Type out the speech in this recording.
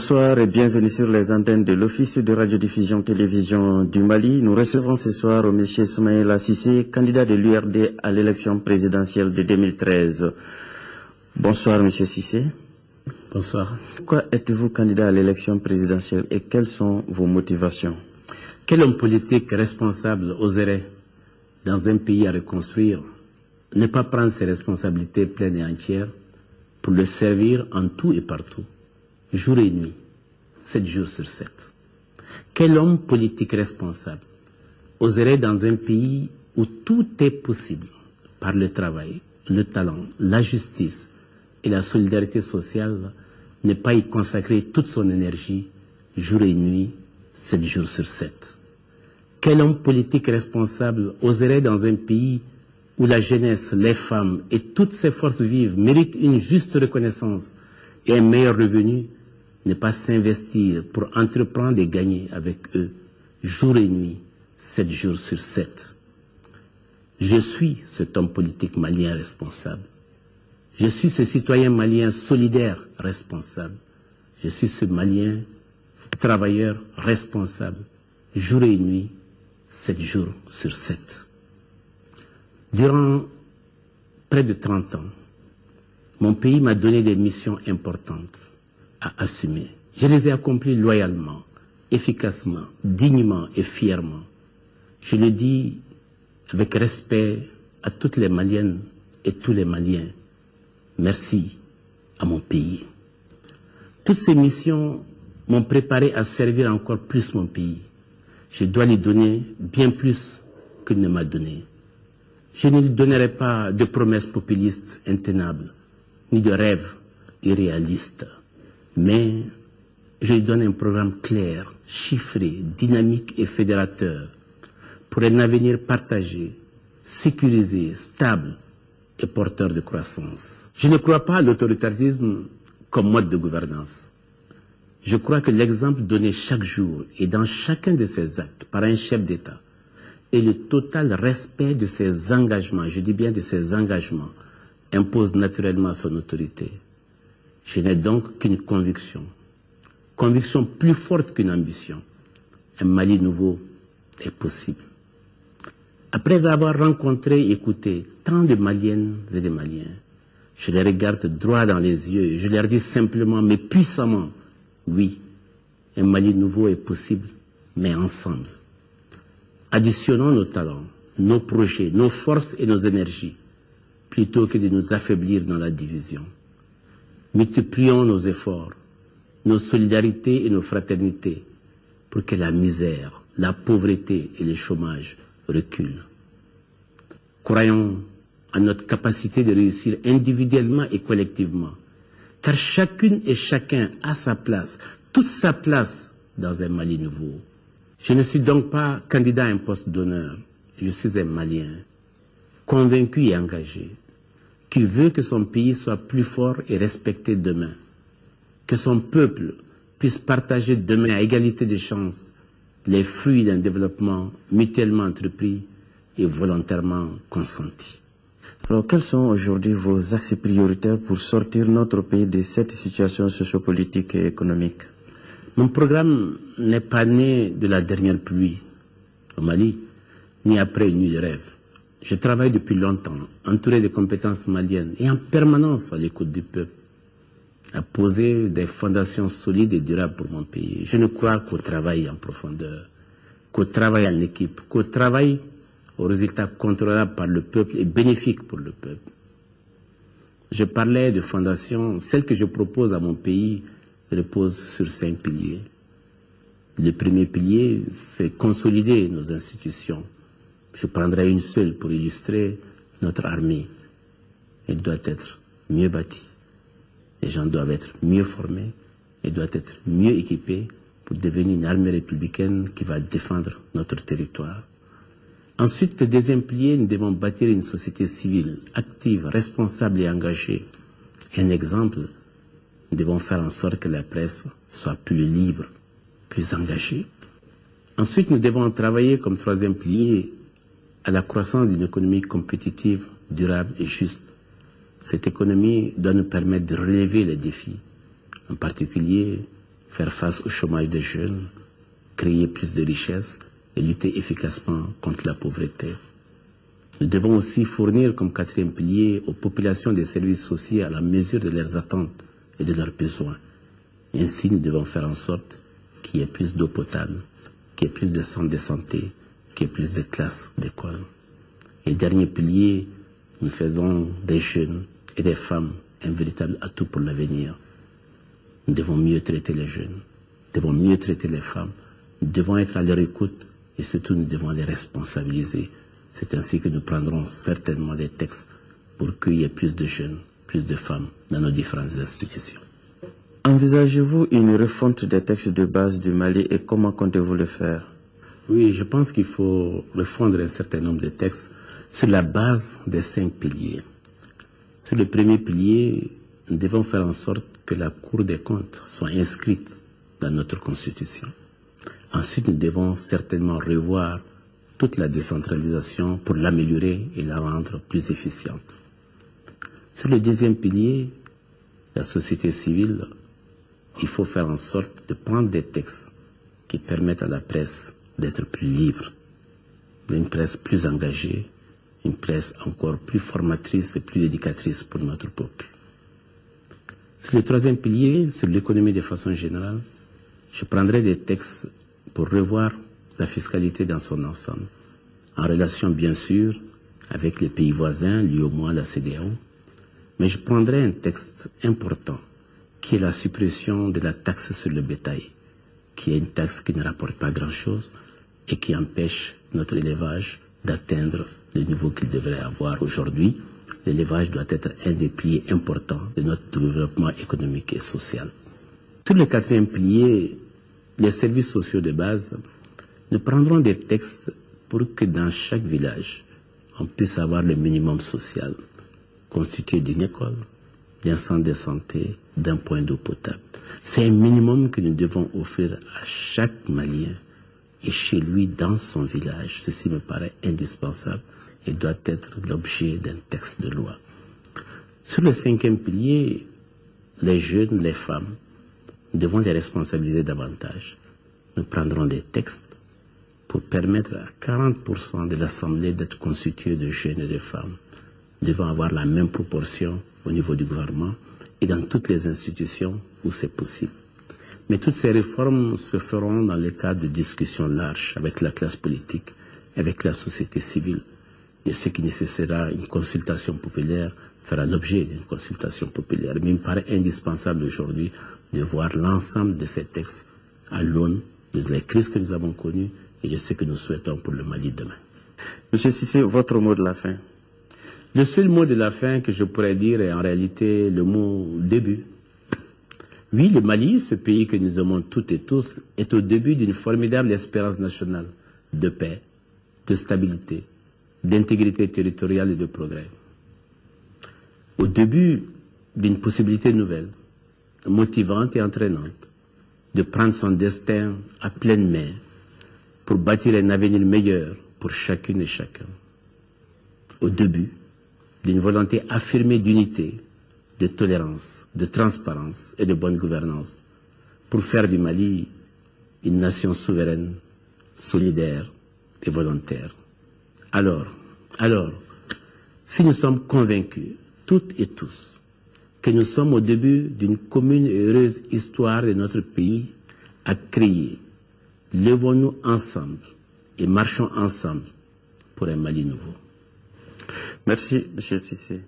Bonsoir et bienvenue sur les antennes de l'Office de radiodiffusion télévision du Mali. Nous recevons ce soir M. Soumaïla Cissé, candidat de l'URD à l'élection présidentielle de 2013. Bonsoir M. Cissé. Bonsoir. Pourquoi êtes-vous candidat à l'élection présidentielle et quelles sont vos motivations? Quel homme politique responsable oserait, dans un pays à reconstruire, ne pas prendre ses responsabilités pleines et entières pour le servir en tout et partout, jour et nuit, 7 jours sur 7? Quel homme politique responsable oserait, dans un pays où tout est possible par le travail, le talent, la justice et la solidarité sociale, ne pas y consacrer toute son énergie, jour et nuit, 7 jours sur 7? Quel homme politique responsable oserait, dans un pays où la jeunesse, les femmes et toutes ces forces vives méritent une juste reconnaissance et un meilleur revenu, ne pas s'investir pour entreprendre et gagner avec eux, jour et nuit, 7 jours sur 7? Je suis cet homme politique malien responsable. Je suis ce citoyen malien solidaire responsable. Je suis ce malien travailleur responsable, jour et nuit, 7 jours sur 7. Durant près de 30 ans, mon pays m'a donné des missions importantes à assumer. Je les ai accomplies loyalement, efficacement, dignement et fièrement. Je le dis avec respect à toutes les Maliennes et tous les Maliens. Merci à mon pays. Toutes ces missions m'ont préparé à servir encore plus mon pays. Je dois lui donner bien plus qu'il ne m'a donné. Je ne lui donnerai pas de promesses populistes intenables, ni de rêves irréalistes. Mais je lui donne un programme clair, chiffré, dynamique et fédérateur pour un avenir partagé, sécurisé, stable et porteur de croissance. Je ne crois pas à l'autoritarisme comme mode de gouvernance. Je crois que l'exemple donné chaque jour et dans chacun de ses actes par un chef d'État et le total respect de ses engagements, je dis bien de ses engagements, impose naturellement son autorité. Je n'ai donc qu'une conviction plus forte qu'une ambition. Un Mali nouveau est possible. Après avoir rencontré et écouté tant de Maliennes et de Maliens, je les regarde droit dans les yeux et je leur dis simplement, mais puissamment, oui, un Mali nouveau est possible, mais ensemble. Additionnons nos talents, nos projets, nos forces et nos énergies, plutôt que de nous affaiblir dans la division. Multiplions nos efforts, nos solidarités et nos fraternités, pour que la misère, la pauvreté et le chômage reculent. Croyons à notre capacité de réussir individuellement et collectivement, car chacune et chacun a sa place, toute sa place dans un Mali nouveau. Je ne suis donc pas candidat à un poste d'honneur, je suis un Malien, convaincu et engagé, qui veut que son pays soit plus fort et respecté demain, que son peuple puisse partager demain à égalité de chances les fruits d'un développement mutuellement entrepris et volontairement consenti. Alors, quels sont aujourd'hui vos axes prioritaires pour sortir notre pays de cette situation sociopolitique et économique? Mon programme n'est pas né de la dernière pluie au Mali, ni après une nuit de rêve. Je travaille depuis longtemps, entouré de compétences maliennes et en permanence à l'écoute du peuple, à poser des fondations solides et durables pour mon pays. Je ne crois qu'au travail en profondeur, qu'au travail en équipe, qu'au travail aux résultats contrôlables par le peuple et bénéfiques pour le peuple. Je parlais de fondations, celle que je propose à mon pays repose sur 5 piliers. Le premier pilier, c'est consolider nos institutions. Je prendrai une seule pour illustrer notre armée. Elle doit être mieux bâtie. Les gens doivent être mieux formés. Elle doit être mieux équipée pour devenir une armée républicaine qui va défendre notre territoire. Ensuite, le deuxième pilier, nous devons bâtir une société civile active, responsable et engagée. Un exemple, nous devons faire en sorte que la presse soit plus libre, plus engagée. Ensuite, nous devons travailler comme troisième pilier à la croissance d'une économie compétitive, durable et juste. Cette économie doit nous permettre de relever les défis, en particulier faire face au chômage des jeunes, créer plus de richesses et lutter efficacement contre la pauvreté. Nous devons aussi fournir comme quatrième pilier aux populations des services sociaux à la mesure de leurs attentes et de leurs besoins. Ainsi, nous devons faire en sorte qu'il y ait plus d'eau potable, qu'il y ait plus de centres de santé, qu'il y ait plus de classes d'école. Et dernier pilier, nous faisons des jeunes et des femmes un véritable atout pour l'avenir. Nous devons mieux traiter les jeunes, nous devons mieux traiter les femmes, nous devons être à leur écoute et surtout nous devons les responsabiliser. C'est ainsi que nous prendrons certainement des textes pour qu'il y ait plus de jeunes, plus de femmes dans nos différentes institutions. Envisagez-vous une refonte des textes de base du Mali et comment comptez-vous le faire? Oui, je pense qu'il faut refondre un certain nombre de textes sur la base des 5 piliers. Sur le premier pilier, nous devons faire en sorte que la Cour des comptes soit inscrite dans notre Constitution. Ensuite, nous devons certainement revoir toute la décentralisation pour l'améliorer et la rendre plus efficiente. Sur le deuxième pilier, la société civile, il faut faire en sorte de prendre des textes qui permettent à la presse d'être plus libre, une presse plus engagée, une presse encore plus formatrice et plus éducatrice pour notre peuple. Sur le troisième pilier, sur l'économie de façon générale, je prendrai des textes pour revoir la fiscalité dans son ensemble, en relation bien sûr avec les pays voisins, l'UEMOA, la CEDEAO, mais je prendrai un texte important qui est la suppression de la taxe sur le bétail, qui est une taxe qui ne rapporte pas grand-chose et qui empêche notre élevage d'atteindre le niveau qu'il devrait avoir aujourd'hui. L'élevage doit être un des piliers importants de notre développement économique et social. Sur le quatrième pilier, les services sociaux de base, nous prendrons des textes pour que dans chaque village, on puisse avoir le minimum social, constitué d'une école, d'un centre de santé, d'un point d'eau potable. C'est un minimum que nous devons offrir à chaque Malien et chez lui dans son village. Ceci me paraît indispensable et doit être l'objet d'un texte de loi. Sur le cinquième pilier, les jeunes, les femmes, nous devons les responsabiliser davantage. Nous prendrons des textes pour permettre à 40% de l'Assemblée d'être constituée de jeunes et de femmes. Nous devons avoir la même proportion au niveau du gouvernement et dans toutes les institutions où c'est possible. Mais toutes ces réformes se feront dans le cadre de discussions larges avec la classe politique, avec la société civile. Et ce qui nécessitera une consultation populaire fera l'objet d'une consultation populaire. Mais il me paraît indispensable aujourd'hui de voir l'ensemble de ces textes à l'aune des crises que nous avons connues et de ce que nous souhaitons pour le Mali demain. Monsieur Cissé, votre mot de la fin. Le seul mot de la fin que je pourrais dire est en réalité le mot début. Oui, le Mali, ce pays que nous aimons toutes et tous, est au début d'une formidable espérance nationale de paix, de stabilité, d'intégrité territoriale et de progrès. Au début d'une possibilité nouvelle, motivante et entraînante, de prendre son destin à pleine main pour bâtir un avenir meilleur pour chacune et chacun. Au début d'une volonté affirmée d'unité, de tolérance, de transparence et de bonne gouvernance pour faire du Mali une nation souveraine, solidaire et volontaire. Alors, si nous sommes convaincus, toutes et tous, que nous sommes au début d'une commune et heureuse histoire de notre pays à créer, levons-nous ensemble et marchons ensemble pour un Mali nouveau. Merci, M. Cissé.